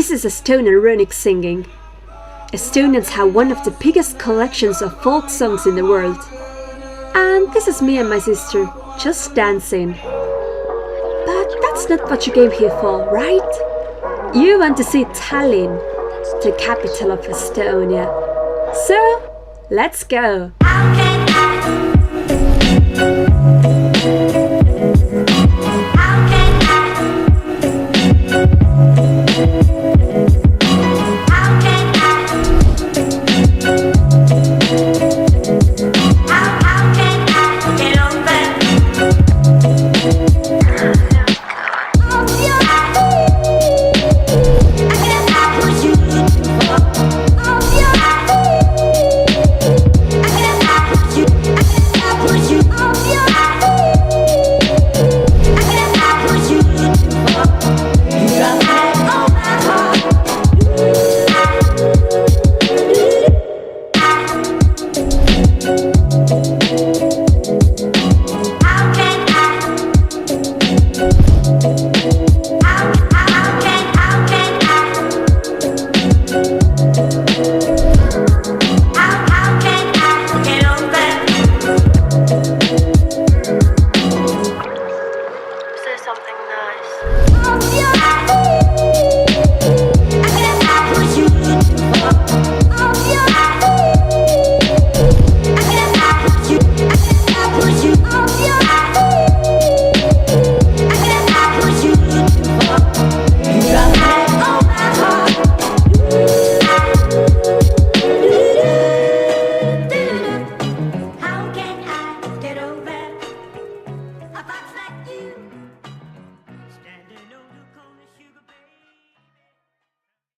This is Estonian runic singing. Estonians have one of the biggest collections of folk songs in the world. And this is me and my sister, just dancing. But that's not what you came here for, right? You want to see Tallinn, the capital of Estonia. So, let's go!